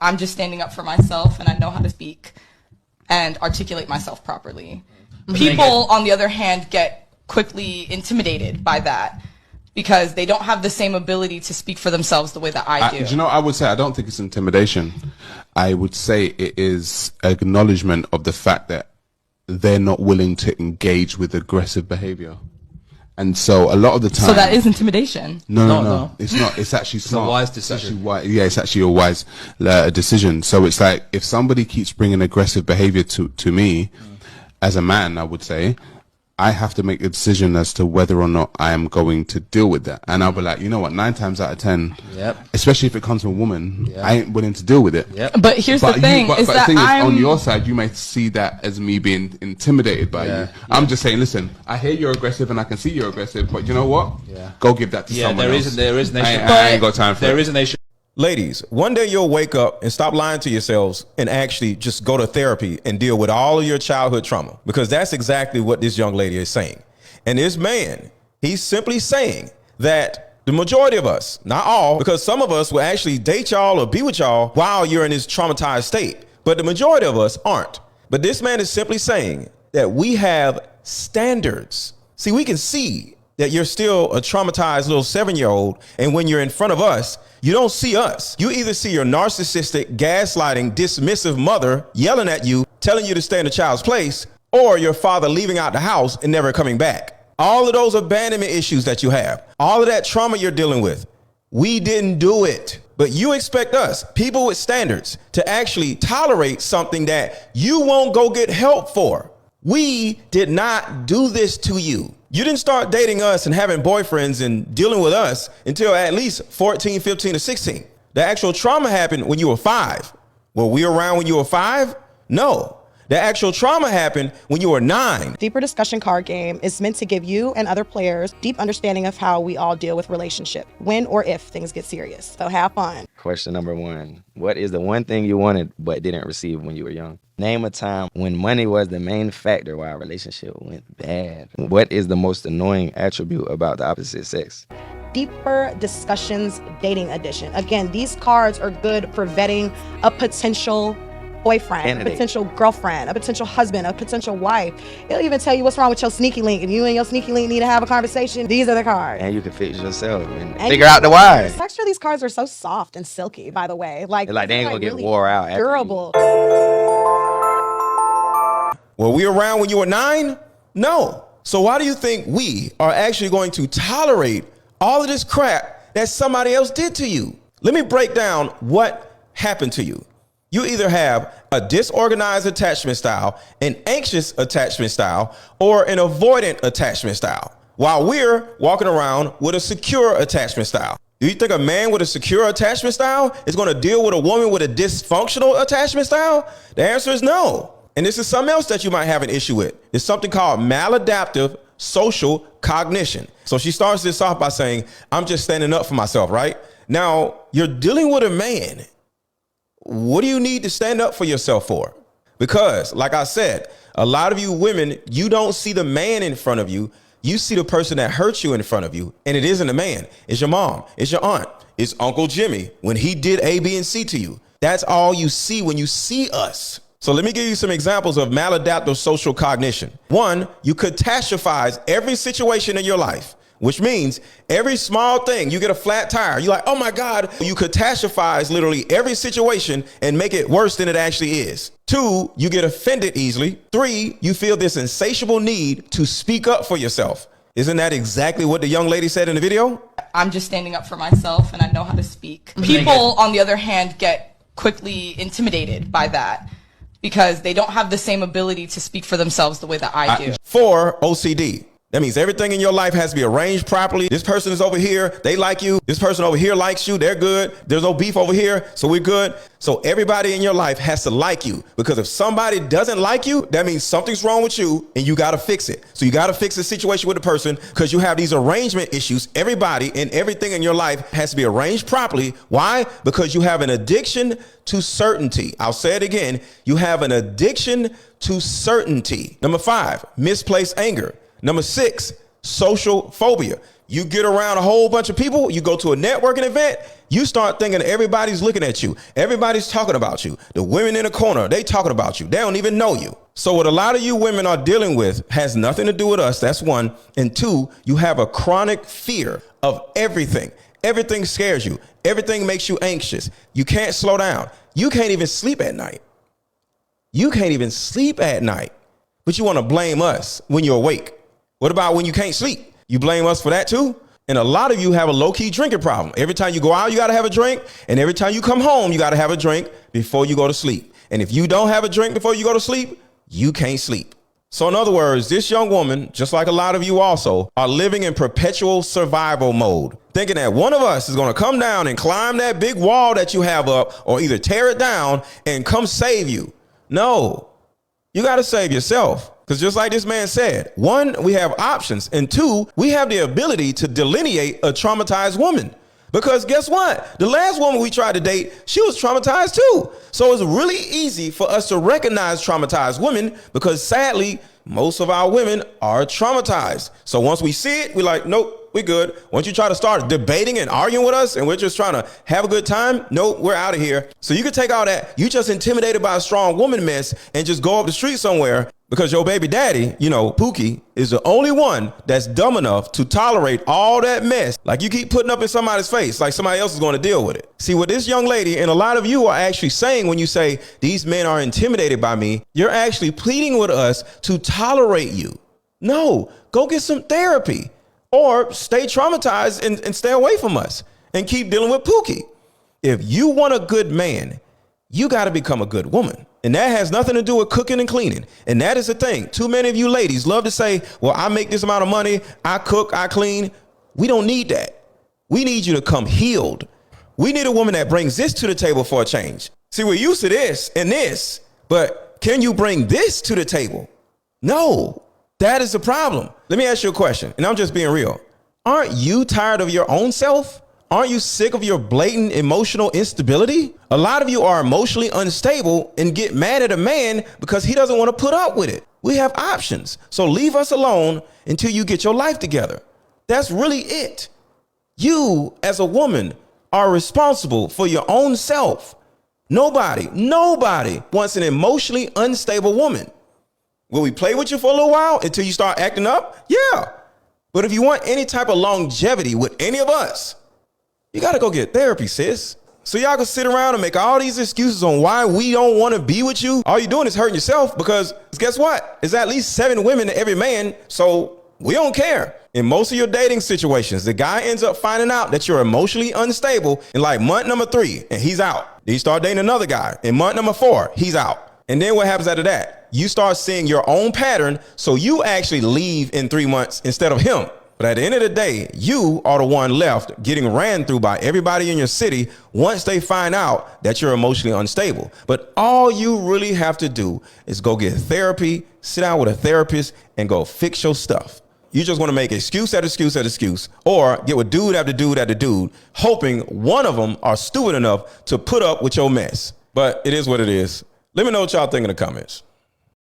I'm just standing up for myself and I know how to speak and articulate myself properly. People, on the other hand, get quickly intimidated by that because they don't have the same ability to speak for themselves the way that I do. You know, I would say I don't think it's intimidation. I would say it is acknowledgement of the fact that they're not willing to engage with aggressive behavior. And so a lot of the time... So that is intimidation. No. It's not. It's actually smart. It's a wise decision. It's actually a wise decision. So it's like if somebody keeps bringing aggressive behavior to me, as a man, I would say, I have to make a decision as to whether or not I am going to deal with that. And I'll be like, you know what, 9 times out of 10, especially if it comes from a woman, I ain't willing to deal with it. But here's the thing, but the thing is, on your side, you may see that as me being intimidated by you. I'm just saying, listen, I hear you're aggressive and I can see you're aggressive, but you know what? Go give that to someone else. There is nation. I ain't got time for it. There is a nation. Ladies, one day you'll wake up and stop lying to yourselves and actually just go to therapy and deal with all of your childhood trauma, because that's exactly what this young lady is saying. And this man, he's simply saying that the majority of us, not all, because some of us will actually date y'all or be with y'all while you're in this traumatized state, but the majority of us aren't. But this man is simply saying that we have standards. See, we can see that you're still a traumatized little 7-year-old, and when you're in front of us, you don't see us. You either see your narcissistic, gaslighting, dismissive mother yelling at you, telling you to stay in the child's place, or your father leaving out the house and never coming back. All of those abandonment issues that you have, all of that trauma you're dealing with, we didn't do it. But you expect us, people with standards, to actually tolerate something that you won't go get help for. We did not do this to you. You didn't start dating us and having boyfriends and dealing with us until at least 14, 15, or 16. The actual trauma happened when you were 5. Were we around when you were 5? No. The actual trauma happened when you were 9. Deeper Discussion card game is meant to give you and other players deep understanding of how we all deal with relationship, when or if things get serious. So have fun. Question number 1. What is the one thing you wanted but didn't receive when you were young? Name a time when money was the main factor why a relationship went bad. What is the most annoying attribute about the opposite sex? Deeper Discussions Dating Edition. Again, these cards are good for vetting a potential boyfriend, a potential girlfriend, a potential husband, a potential wife. It'll even tell you what's wrong with your sneaky link. If you and your sneaky link need to have a conversation, these are the cards. And you can fix yourself and figure out the why. Actually, these cards are so soft and silky, by the way. Like they ain't gonna get really wore out. Durable. Were we around when you were 9? No. So why do you think we are actually going to tolerate all of this crap that somebody else did to you? Let me break down what happened to you. You either have a disorganized attachment style, an anxious attachment style, or an avoidant attachment style, while we're walking around with a secure attachment style. Do you think a man with a secure attachment style is going to deal with a woman with a dysfunctional attachment style? The answer is no. And this is something else that you might have an issue with. It's something called maladaptive social cognition. So she starts this off by saying, I'm just standing up for myself, right? Now, you're dealing with a man. What do you need to stand up for yourself for? Because, like I said, a lot of you women, you don't see the man in front of you. You see the person that hurt you in front of you, and it isn't a man. It's your mom. It's your aunt. It's Uncle Jimmy when he did A, B, and C to you. That's all you see when you see us. So let me give you some examples of maladaptive social cognition. 1, you catastrophize every situation in your life, which means every small thing, you get a flat tire, you're like, oh my God, you catastrophize literally every situation and make it worse than it actually is. 2, you get offended easily. 3, you feel this insatiable need to speak up for yourself. Isn't that exactly what the young lady said in the video? I'm just standing up for myself and I know how to speak. People, on the other hand, get quickly intimidated by that because they don't have the same ability to speak for themselves the way that I do. 4, OCD. That means everything in your life has to be arranged properly. This person is over here, they like you. This person over here likes you, they're good. There's no beef over here, so we're good. So everybody in your life has to like you, because if somebody doesn't like you, that means something's wrong with you and you gotta fix it. So you gotta fix the situation with the person because you have these arrangement issues. Everybody and everything in your life has to be arranged properly. Why? Because you have an addiction to certainty. I'll say it again. You have an addiction to certainty. Number 5, misplaced anger. Number 6, social phobia, You get around a whole bunch of people, you go to a networking event, you start thinking everybody's looking at you. Everybody's talking about you. The women in the corner, they talking about you. They don't even know you. So what a lot of you women are dealing with has nothing to do with us. That's one. And two, you have a chronic fear of everything. Everything scares you. Everything makes you anxious. You can't slow down. You can't even sleep at night. You can't even sleep at night. But you want to blame us when you're awake. What about when you can't sleep? You blame us for that too? And a lot of you have a low-key drinking problem. Every time you go out, you got to have a drink. And every time you come home, you got to have a drink before you go to sleep. And if you don't have a drink before you go to sleep, you can't sleep. So in other words, this young woman, just like a lot of you also, are living in perpetual survival mode, thinking that one of us is going to come down and climb that big wall that you have up, or either tear it down and come save you. No, you got to save yourself. Because just like this man said, one, we have options. And two, we have the ability to delineate a traumatized woman. Because guess what? The last woman we tried to date, she was traumatized too. So it's really easy for us to recognize traumatized women because sadly, most of our women are traumatized. So once we see it, we're like, nope, we're good. Once you try to start debating and arguing with us and we're just trying to have a good time, nope, we're out of here. So you can take all that. You just intimidated by a strong woman mess and just go up the street somewhere because your baby daddy, you know, Pookie, is the only one that's dumb enough to tolerate all that mess. Like you keep putting up in somebody's face, like somebody else is going to deal with it. See what this young lady and a lot of you are actually saying when you say these men are intimidated by me, you're actually pleading with us to tolerate you. No, go get some therapy or stay traumatized and stay away from us and keep dealing with Pookie. If you want a good man, you got to become a good woman. And that has nothing to do with cooking and cleaning. And that is the thing. Too many of you ladies love to say, well, I make this amount of money. I cook, I clean. We don't need that. We need you to come healed. We need a woman that brings this to the table for a change. See, we're used to this and this, but can you bring this to the table? No, that is the problem. Let me ask you a question, and I'm just being real. Aren't you tired of your own self? Aren't you sick of your blatant emotional instability? A lot of you are emotionally unstable and get mad at a man because he doesn't want to put up with it. We have options. So leave us alone until you get your life together. That's really it. You, as a woman, are responsible for your own self. Nobody wants an emotionally unstable woman. Will we play with you for a little while until you start acting up? Yeah. But if you want any type of longevity with any of us, you got to go get therapy, sis. So y'all can sit around and make all these excuses on why we don't want to be with you. All you're doing is hurting yourself because guess what? It's at least 7 women to every man. So we don't care. In most of your dating situations, the guy ends up finding out that you're emotionally unstable in like month number 3 and he's out. Then you start dating another guy. In month number 4, he's out. And then what happens after that? You start seeing your own pattern. So you actually leave in 3 months instead of him. But at the end of the day, you are the one left getting ran through by everybody in your city once they find out that you're emotionally unstable. But all you really have to do is go get therapy, sit down with a therapist, and go fix your stuff. You just want to make excuse after excuse after excuse, or get with dude after dude after dude, hoping one of them are stupid enough to put up with your mess. But it is what it is. Let me know what y'all think in the comments.